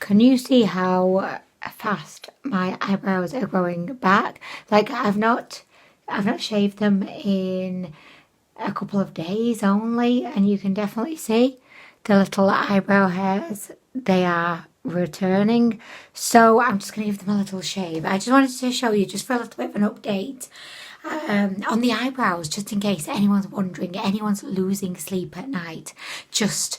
Can you see how fast my eyebrows are growing back? Like I've not shaved them in a couple of days only, and you can definitely see the little eyebrow hairs, they are returning. So I'm just going to give them a little shave. I just wanted to show you, just for a little bit of an update on the eyebrows, just in case anyone's wondering, anyone's losing sleep at night, just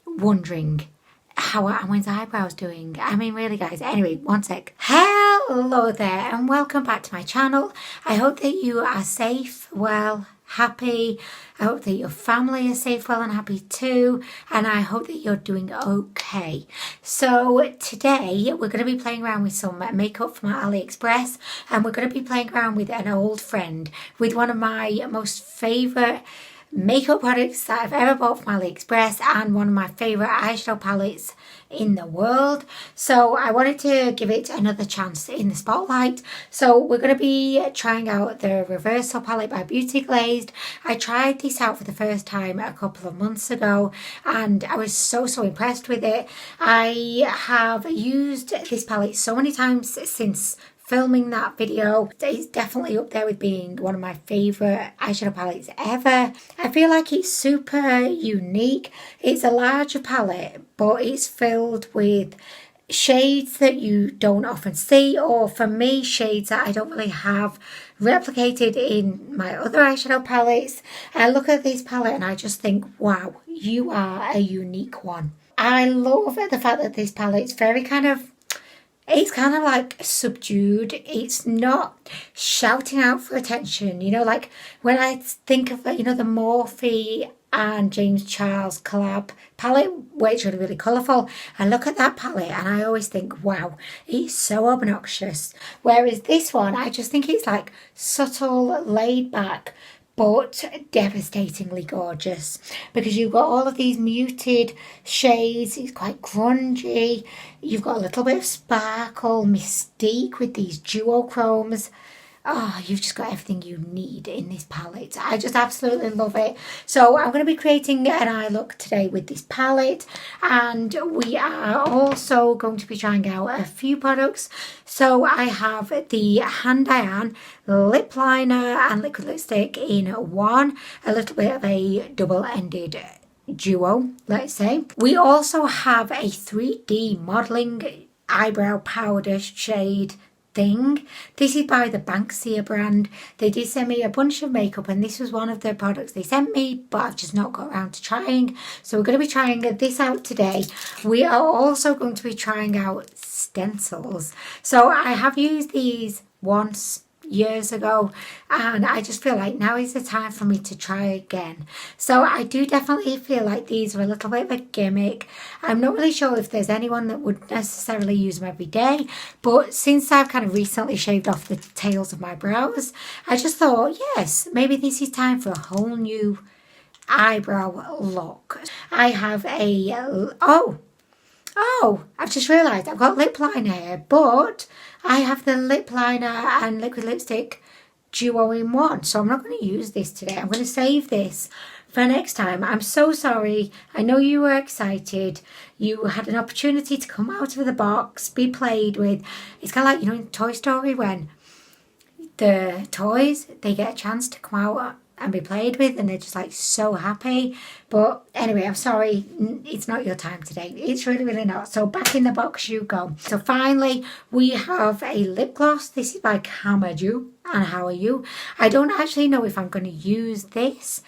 wondering how Anwen's eyebrows doing. I mean, really, guys. Anyway, one sec. Hello there, and welcome back to my channel. I hope that you are safe, well, happy. I hope that your family is safe, well, and happy too. And I hope that you're doing okay. So today we're going to be playing around with some makeup from Aliexpress, and we're going to be playing around with an old friend, with one of my most favourite makeup products that I've ever bought from Aliexpress, and one of my favourite eyeshadow palettes in the world. So I wanted to give it another chance in the spotlight. So we're going to be trying out the Reversal palette by Beauty Glazed. I tried this out for the first time a couple of months ago, and I was so impressed with it. I have used this palette so many times since filming that video. It's definitely up there with being one of my favourite eyeshadow palettes ever. I feel like it's super unique. It's a larger palette, but it's filled with shades that you don't often see, or for me, shades that I don't really have replicated in my other eyeshadow palettes. I look at this palette and I just think, wow, you are a unique one. I love the fact that this palette's very it's kind of like subdued. It's not shouting out for attention. You know, like when I think of, you know, the Morphe and James Charles collab palette, where it's really colourful, I look at that palette and I always think, wow, it's so obnoxious. Whereas this one, I just think it's like subtle, laid back, but devastatingly gorgeous, because you've got all of these muted shades. It's quite grungy. You've got a little bit of sparkle, mystique with these duochromes. Oh, you've just got everything you need in this palette. I just absolutely love it. So I'm going to be creating an eye look today with this palette, and we are also going to be trying out a few products. So I have the Hand Diane lip liner and liquid lipstick in one, a little bit of a double-ended duo, let's say. We also have a 3D modelling eyebrow powder shade thing. This is by the Banksia brand. They did send me a bunch of makeup, and this was one of the products they sent me, but I've just not got around to trying. So we're going to be trying this out today. We are also going to be trying out stencils. So I have used these once years ago, and I just feel like now is the time for me to try again. So I do definitely feel like these are a little bit of a gimmick. I'm not really sure if there's anyone that would necessarily use them every day, but since I've kind of recently shaved off the tails of my brows, I just thought, yes, maybe this is time for a whole new eyebrow look. I have a I've just realised I've got lip liner here, but I have the lip liner and liquid lipstick duo in one, so I'm not going to use this today. I'm going to save this for next time. I'm so sorry. I know you were excited. You had an opportunity to come out of the box, be played with. It's kind of like, you know, in Toy Story, when the toys, they get a chance to come out and be played with, and they're just like so happy. But anyway, I'm sorry, it's not your time today. It's really not. So back in the box you go. So finally we have a lip gloss. This is by Camadou, and How Are You. I don't actually know if I'm going to use this,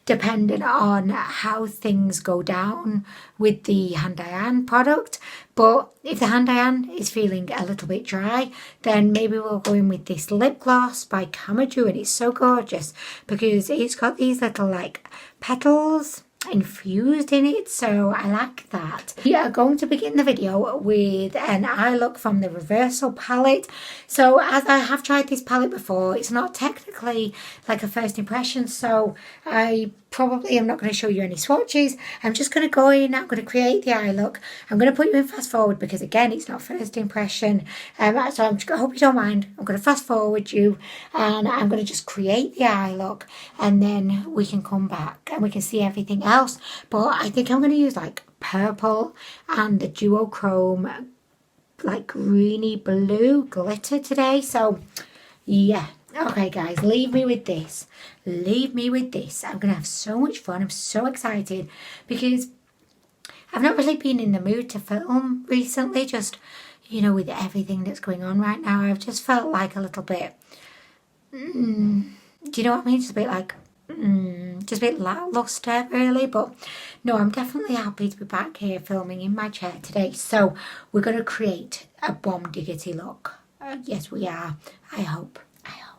depending on how things go down with the Hand Diane product. But if the Hand Diane is feeling a little bit dry, then maybe we'll go in with this lip gloss by Camadou, and it's so gorgeous because it's got these little like petals infused in it, so I like that. We are going to begin the video with an eye look from the Reversal palette. So as I have tried this palette before, it's not technically like a first impression, so I probably am not going to show you any swatches. I'm just going to go in, I'm going to create the eye look. I'm going to put you in fast forward because again, it's not first impression. So I hope you don't mind. I'm going to fast forward you, and I'm going to just create the eye look, and then we can come back and we can see everything else. But I think I'm going to use like purple and the duochrome like greeny blue glitter today. So yeah, okay guys, leave me with this. Leave me with this. I'm gonna have so much fun. I'm so excited because I've not really been in the mood to film recently, just, you know, with everything that's going on right now. I've just felt like a little bit, do you know what I mean? Just a bit like, just a bit lackluster really. But no, I'm definitely happy to be back here filming in my chair today. So we're going to create a bomb diggity look. Yes, we are. I hope. I hope.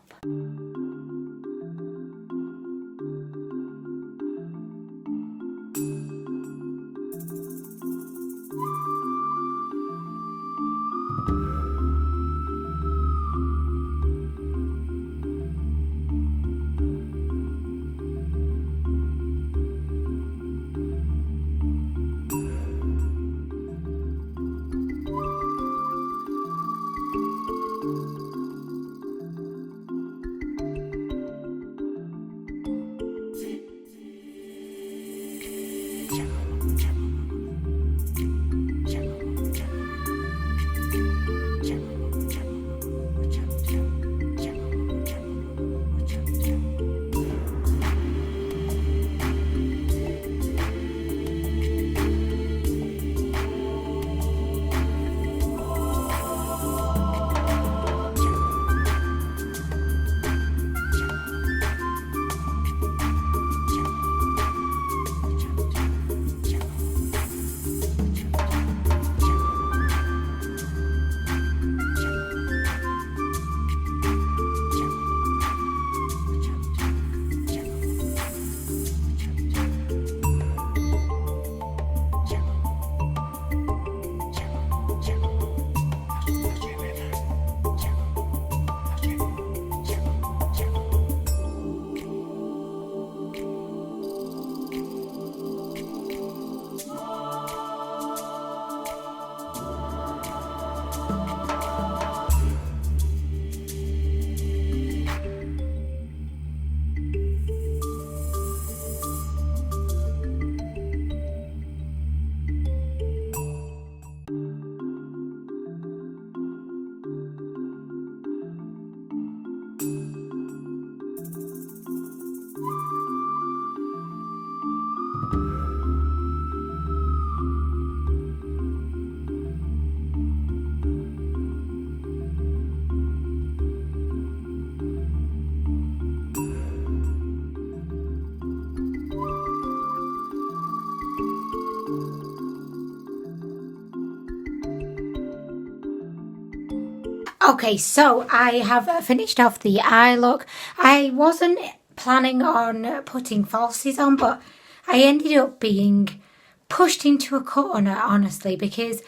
Okay, so I have finished off the eye look. I wasn't planning on putting falsies on, but I ended up being pushed into a corner, honestly, because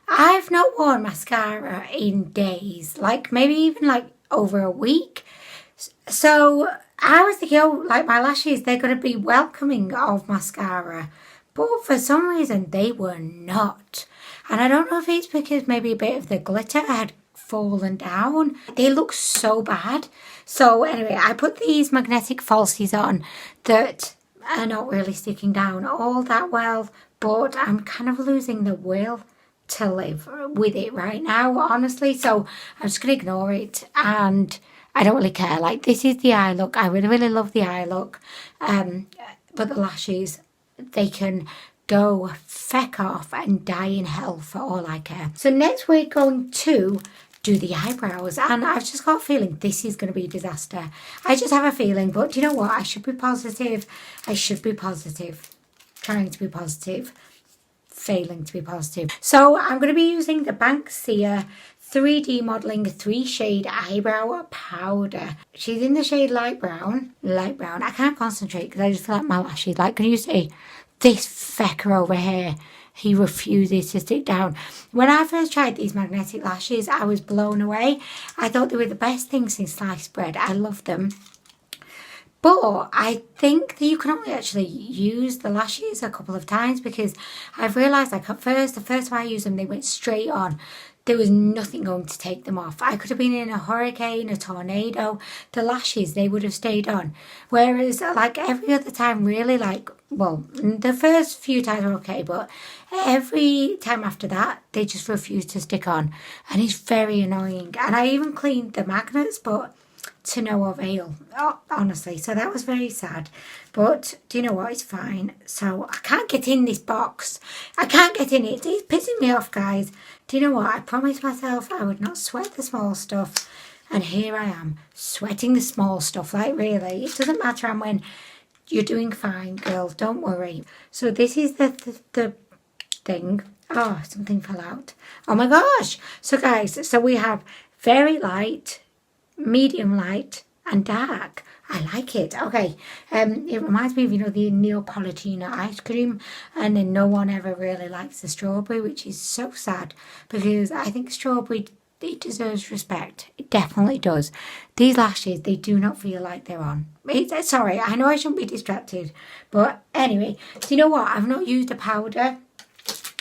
I've not worn mascara in days, like maybe even like over a week. So I was thinking, oh, like my lashes, they're going to be welcoming of mascara. But for some reason, they were not. And I don't know if it's because maybe a bit of the glitter had fallen down. They look so bad. So anyway, I put these magnetic falsies on that are not really sticking down all that well, but I'm kind of losing the will to live with it right now, honestly. So I'm just going to ignore it, and I don't really care. Like, this is the eye look. I really, really love the eye look. But the lashes, they can go feck off and die in hell for all I care. So next we're going to do the eyebrows, and I've just got a feeling this is going to be a disaster. I just have a feeling, but do you know what? I should be positive. I should be positive. Trying to be positive. Failing to be positive. So I'm going to be using the Banksia 3D Modelling 3-shade eyebrow powder. She's in the shade light brown. Light brown. I can't concentrate because I just feel like my lashes. Like, can you see this fecker over here? He refuses to stick down. When I first tried these magnetic lashes, I was blown away. I thought they were the best thing since sliced bread. I love them. But I think that you can only actually use the lashes a couple of times, because I've realised, like, at first, the first time I used them, they went straight on. There was nothing going to take them off. I could have been in a hurricane, a tornado. The lashes, they would have stayed on. Whereas, like, every other time, really, like, well, the first few times were okay, but every time after that, they just refuse to stick on. And it's very annoying. And I even cleaned the magnets, but to no avail, honestly. So that was very sad. But do you know what? It's fine. So I can't get in this box. I can't get in it. It's pissing me off, guys. Do you know what? I promised myself I would not sweat the small stuff. And here I am, sweating the small stuff. Like, really, it doesn't matter, Anwen. You're doing fine, girl. Don't worry. So this is the thing. Oh, something fell out. Oh my gosh. So guys, so we have very light, medium light, and dark. I like it. Okay. It reminds me of, you know, the Neapolitan ice cream, and then no one ever really likes the strawberry, which is so sad because I think strawberry, it deserves respect. It definitely does. These lashes, they do not feel like they're on. Sorry, I know I shouldn't be distracted. But anyway, do you know what? I've not used a powder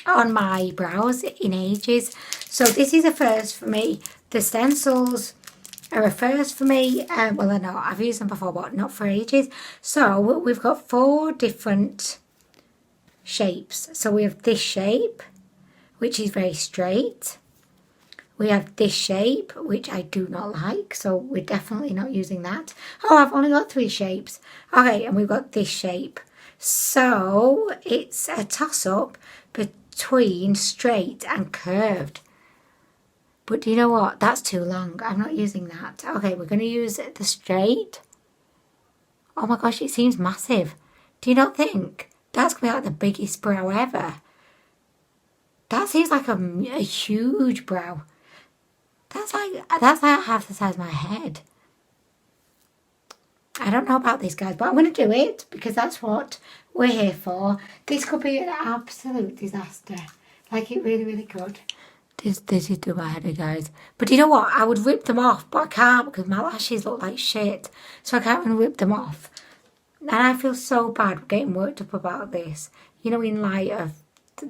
on my brows in ages. So this is a first for me. The stencils are a first for me. Well, they're not. I've used them before, but not for ages. So we've got 4 different shapes. So we have this shape, which is very straight. We have this shape, which I do not like, so we're definitely not using that. Oh, I've only got 3 shapes. Okay, and we've got this shape. So it's a toss-up between straight and curved. But do you know what? That's too long. I'm not using that. Okay, we're going to use the straight. Oh my gosh, it seems massive. Do you not think? That's going to be like the biggest brow ever. That seems like a huge brow. That's like half the size of my head. I don't know about this, guys, but I'm going to do it because that's what we're here for. This could be an absolute disaster. Like, it really, really could. This is too bad, guys. But you know what? I would rip them off, but I can't because my lashes look like shit. So I can't even rip them off. And I feel so bad getting worked up about this. You know, in light of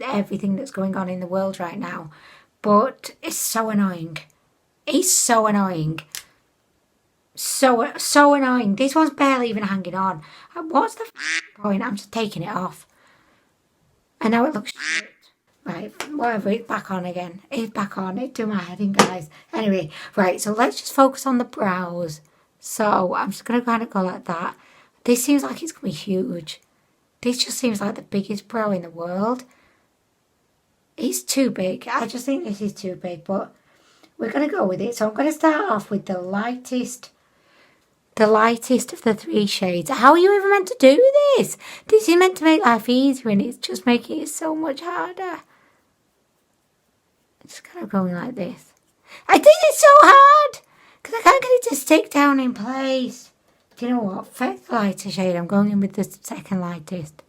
everything that's going on in the world right now. But it's so annoying. It's so annoying. So annoying. This one's barely even hanging on. What's the point? I'm just taking it off. And now it looks shit. Right, whatever, it's back on again. It's back on. It's doing my head in, guys. Anyway, right, so let's just focus on the brows. So I'm just going to kind of go like that. This seems like it's going to be huge. This just seems like the biggest brow in the world. It's too big. I just think this is too big, but we're going to go with it. So I'm going to start off with the lightest of the 3 shades. How are you even meant to do this? This is meant to make life easier and it's just making it so much harder. I'm just kind of going like this. I did it so hard because I can't get it to stick down in place. Do you know what? For the lighter shade, I'm going in with the second lightest.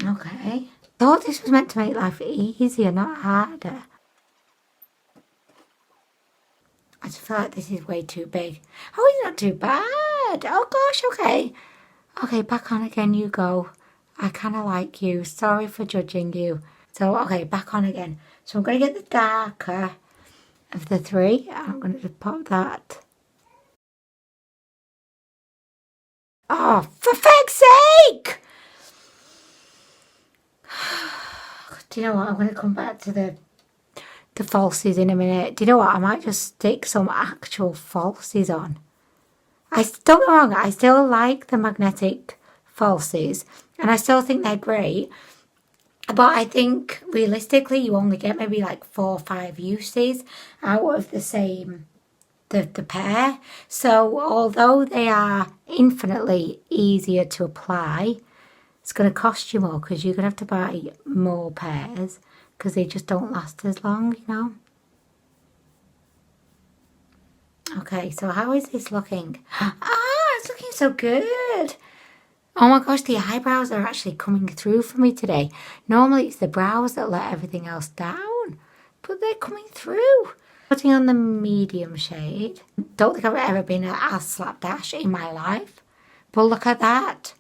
Okay. Thought this was meant to make life easier, not harder. I just feel like this is way too big. Oh, it's not too bad. Oh gosh, okay. Okay, back on again you go. I kind of like you. Sorry for judging you. So, okay, back on again. So I'm going to get the darker of the 3. I'm going to just pop that. Oh, for feck's sake! Do you know what? I'm going to come back to the falsies in a minute. Do you know what? I might just stick some actual falsies on. Don't get me wrong, I still like the magnetic falsies and I still think they're great. But I think realistically you only get maybe like 4 or 5 uses out of the pair. So although they are infinitely easier to apply, it's going to cost you more because you're going to have to buy more pairs because they just don't last as long, you know. Okay, so how is this looking? Ah, it's looking so good. Oh my gosh, the eyebrows are actually coming through for me today. Normally it's the brows that let everything else down, but they're coming through. Putting on the medium shade. Don't think I've ever been as slapdash in my life, but look at that.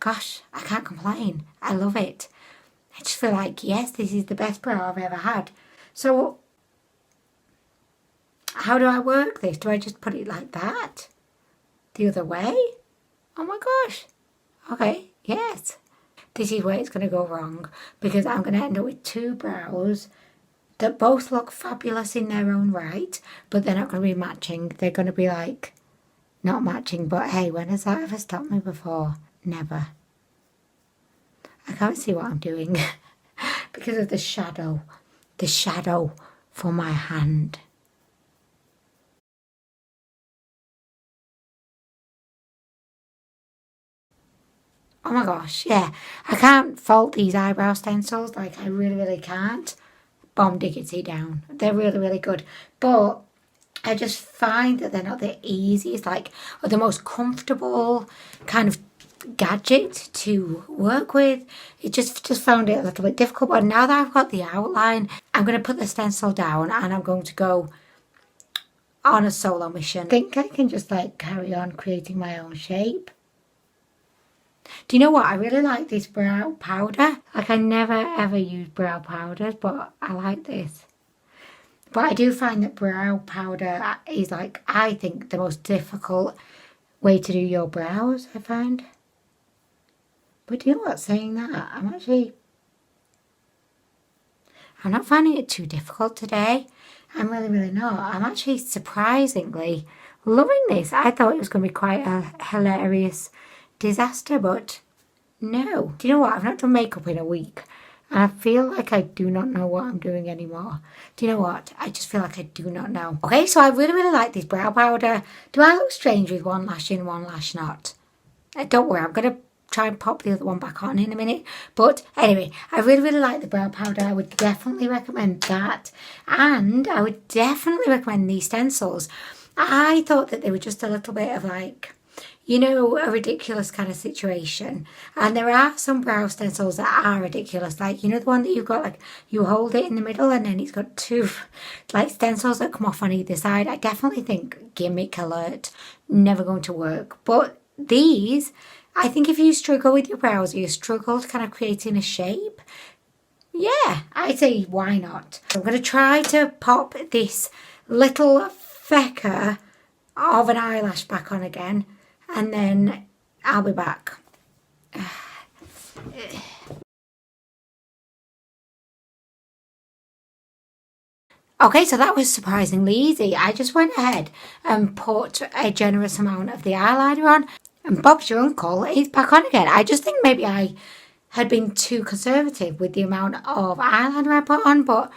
Gosh, I can't complain. I love it. I just feel like, yes, this is the best brow I've ever had. So, how do I work this? Do I just put it like that? The other way? Oh my gosh. Okay, yes. This is where it's going to go wrong because I'm going to end up with two brows that both look fabulous in their own right, but they're not going to be matching. They're going to be like, not matching, but hey, when has that ever stopped me before? Never. I can't see what I'm doing because of the shadow for my hand. Oh my gosh, yeah. I can't fault these eyebrow stencils. Like, I really, really can't. Bomb diggity down. They're really, really good. But I just find that they're not the easiest, like, or the most comfortable kind of gadget to work with. It just found it a little bit difficult. But now that I've got the outline, I'm going to put the stencil down and I'm going to go on a solo mission. I think I can just like carry on creating my own shape. Do you know what? I really like this brow powder. Like, I never ever use brow powders, but I like this. But I do find that brow powder is, like, I think the most difficult way to do your brows, I find. But do you know what? Saying that, I'm not finding it too difficult today. I'm really, really not. I'm actually surprisingly loving this. I thought it was going to be quite a hilarious disaster, but no. Do you know what? I've not done makeup in a week. And I feel like I do not know what I'm doing anymore. Do you know what? I just feel like I do not know. Okay, so I really, really like this brow powder. Do I look strange with one lash in, one lash not? Don't worry, I'm going to try and pop the other one back on in a minute. But anyway, I really, really like the brow powder. I would definitely recommend that. And I would definitely recommend these stencils. I thought that they were just a little bit of like, you know, a ridiculous kind of situation. And there are some brow stencils that are ridiculous. Like, you know, the one that you've got, like, you hold it in the middle and then it's got two, like, stencils that come off on either side. I definitely think gimmick alert, never going to work. But these, I think if you struggle with your brows, you struggle to kind of creating a shape, yeah, I'd say why not? I'm going to try to pop this little fecker of an eyelash back on again. And then I'll be back. Okay, so that was surprisingly easy. I just went ahead and put a generous amount of the eyeliner on. And Bob's your uncle is back on again. I just think maybe I had been too conservative with the amount of eyeliner I put on. But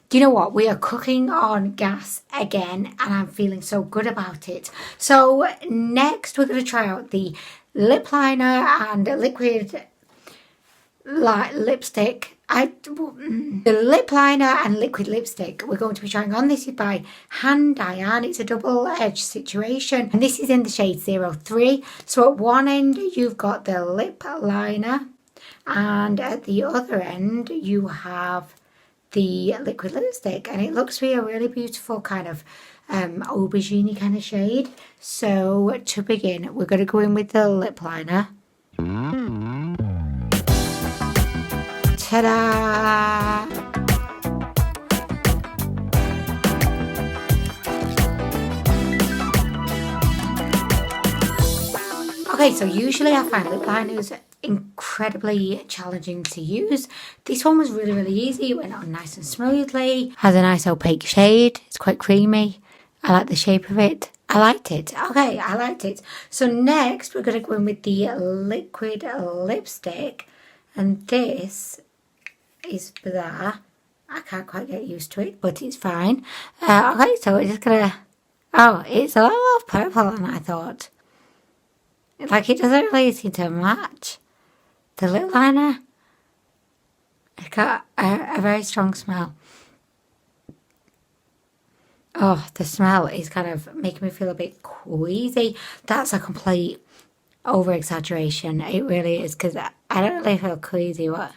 do you know what? We are cooking on gas again and I'm feeling so good about it. So next we're going to try out the lip liner and liquid lipstick. The lip liner and liquid lipstick we're going to be trying on. This is by Han Diane. It's a double-edged situation. And this is in the shade 03. So at one end you've got the lip liner and at the other end you have the liquid lipstick, and it looks to be a really beautiful kind of aubergine kind of shade. So to begin, we're going to go in with the lip liner. Ta-da! Okay, so usually I find lip liners incredibly challenging to use. This one was really, really easy. It went on nice and smoothly. Has a nice opaque shade. It's quite creamy. I like the shape of it. I liked it. Okay, I liked it. So next we're going to go in with the liquid lipstick. And this is bizarre. I can't quite get used to it, but it's fine. Okay, so we're just going to... Oh, it's a little more purple than I thought. Like, it doesn't really seem to match the lip liner. It's got a very strong smell. Oh, the smell is kind of making me feel a bit queasy. That's a complete over-exaggeration. It really is, because I don't really feel queasy. What?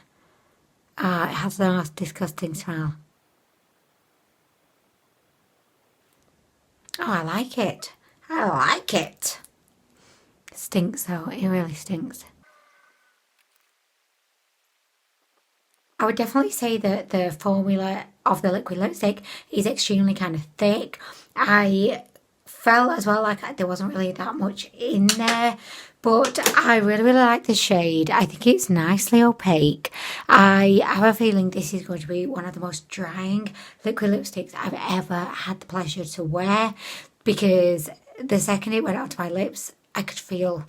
It has the most disgusting smell. Oh, I like it. I like it. It stinks though. It really stinks. I would definitely say that the formula of the liquid lipstick is extremely kind of thick. I felt as well like there wasn't really that much in there, But I really like the shade. I think it's nicely opaque. I have a feeling this is going to be one of the most drying liquid lipsticks I've ever had the pleasure to wear, because the second it went onto my lips, I could feel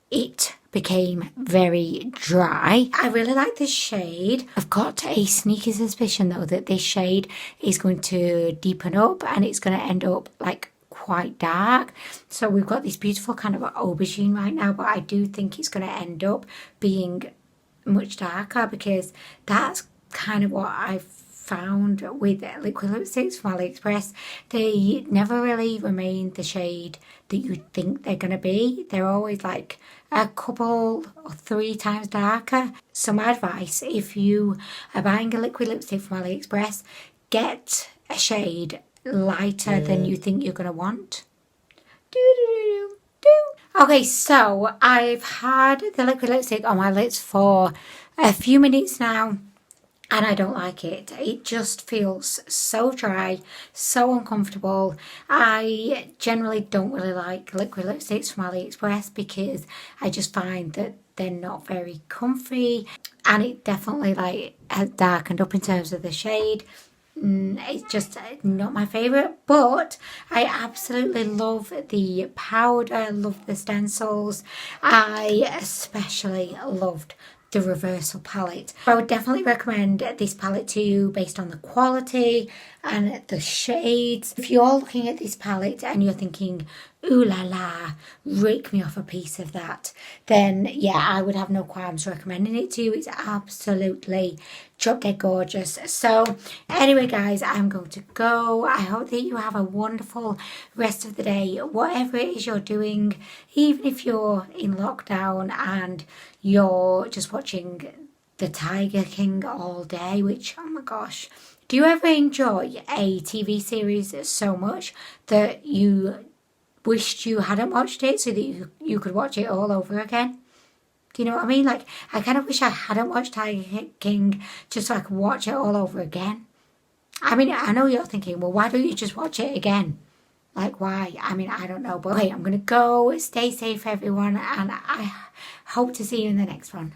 it became very dry. I really like this shade. I've got a sneaky suspicion though that this shade is going to deepen up and it's going to end up like quite dark. So we've got this beautiful kind of aubergine right now, but I do think it's going to end up being much darker, because that's kind of what I've found with liquid lipsticks from Aliexpress. They never really remain the shade that you think they're going to be. They're always like a couple or 3 times darker. So my advice, if you are buying a liquid lipstick from Aliexpress, get a shade lighter than you think you're going to want. Okay, so I've had the liquid lipstick on my lips for a few minutes now, and I don't like it. It just feels so dry, so uncomfortable. I generally don't really like liquid lipsticks from Aliexpress because I just find that they're not very comfy, and it definitely like has darkened up in terms of the shade. It's just not my favourite, but I absolutely love the powder, love the stencils. I especially loved the reversal palette. I would definitely recommend this palette to you based on the quality and the shades. If you're looking at this palette and you're thinking, ooh la la, rake me off a piece of that, then yeah, I would have no qualms recommending it to you. It's absolutely drop dead gorgeous. So anyway guys, I'm going to go. I hope that you have a wonderful rest of the day, whatever it is you're doing, even if you're in lockdown and you're just watching the Tiger King all day, which, oh my gosh, do you ever enjoy a TV series so much that you wished you hadn't watched it so that you could watch it all over again? Do you know what I mean? Like, I kind of wish I hadn't watched Tiger King just so I could watch it all over again. I mean, I know you're thinking, well, why don't you just watch it again? Like, why? I mean, I don't know. But okay, I'm going to go. Stay safe, everyone. And I hope to see you in the next one.